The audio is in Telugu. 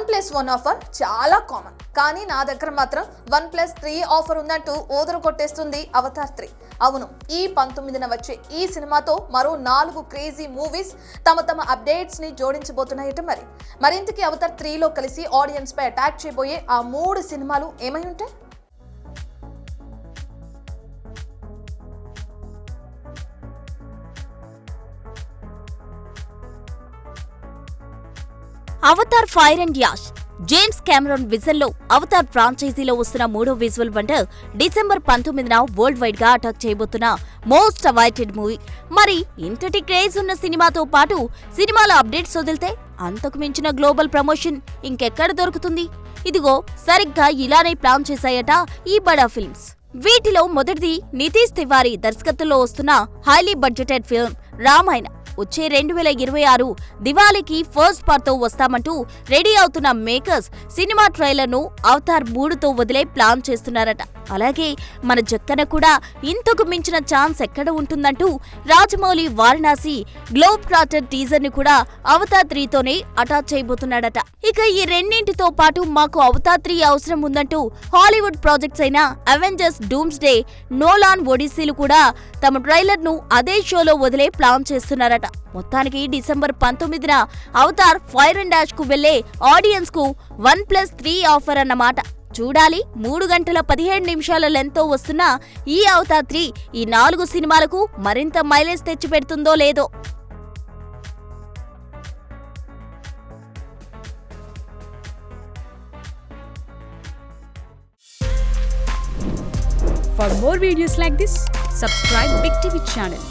1+1 ఆఫర్ చాలా కామన్, కానీ నా దగ్గర మాత్రం 1+3 ఆఫర్ ఉందంటూ ఓదరు కొట్టేస్తుంది అవతార్ 3. అవును, ఈ 19న వచ్చే ఈ సినిమాతో మరో 4 క్రేజీ మూవీస్ తమ అప్డేట్స్ ని జోడించబోతున్నాయట. మరింతకి అవతార్ 3లో కలిసి ఆడియన్స్ పై అటాక్ చేయబోయే ఆ 3 సినిమాలు ఏమై ఉంటాయి? Avatar fire and ash. James Cameron vision లో అవతార్ ఫ్రాంచైజీలో వస్తున్న 3వ విజువల్ వండర్ డిసెంబర్ 19న వరల్డ్ వైడ్ గా అటాక్ చేయబోతున్న మోస్ట్ అవైటెడ్ మూవీ. మరి ఇంతటి క్రేజ్ ఉన్న సినిమాతో పాటు సినిమాలో అప్డేట్స్ వదిలితే అంతకు మించిన గ్లోబల్ ప్రమోషన్ ఇంకెక్కడ దొరుకుతుంది? ఇదిగో సరిగ్గా ఇలానే ప్లాన్ చేశాయట ఈ బడా ఫిల్మ్స్. వీటిలో మొదటిది నితీష్ తివారీ దర్శకత్వంలో వస్తున్న హైలీ బడ్జెటెడ్ ఫిల్మ్ రామాయణ. వచ్చే 2026 దివాళీకి ఫస్ట్ పార్ట్ తో వస్తామంటూ రెడీ అవుతున్న మేకర్స్ సినిమా ట్రైలర్ ను అవతార్ 3తో వదిలే ప్లాన్ చేస్తున్నారట. అలాగే మన జక్కన కూడా ఇంతకు మించిన ఛాన్స్ ఎక్కడ ఉంటుందంటూ Rajamouli Varanasi globe trotter teaser ని కూడా అవతార్ 3తోనే అటాచ్ చేయబోతున్నాడట. ఇక ఈ రెండింటితో పాటు మాకు అవతార్ 3 అవసరం ఉందంటూ హాలీవుడ్ ప్రాజెక్ట్స్ అయిన అవెంజర్స్ డూమ్స్ డే, నోలాన్ ఒడిస్సీలు కూడా తమ ట్రైలర్ ను అదే షోలో వదిలే ప్లాన్ చేస్తున్నారట. మొత్తానికి డిసెంబర్ 19న అవతార్ ఫైర్ అండ్ డాష్ కు వెళ్లే ఆడియన్స్ కు 1+3 ఆఫర్ అన్నమాట. చూడాలి 3 గంటల 17 నిమిషాల లెంత్ తో వస్తున్న ఈ అవతార్ 3 ఈ 4 సినిమాలకు మరింత మైలేజ్ తెచ్చిపెడుతుందో లేదో. For more videos like this, subscribe Big TV channel.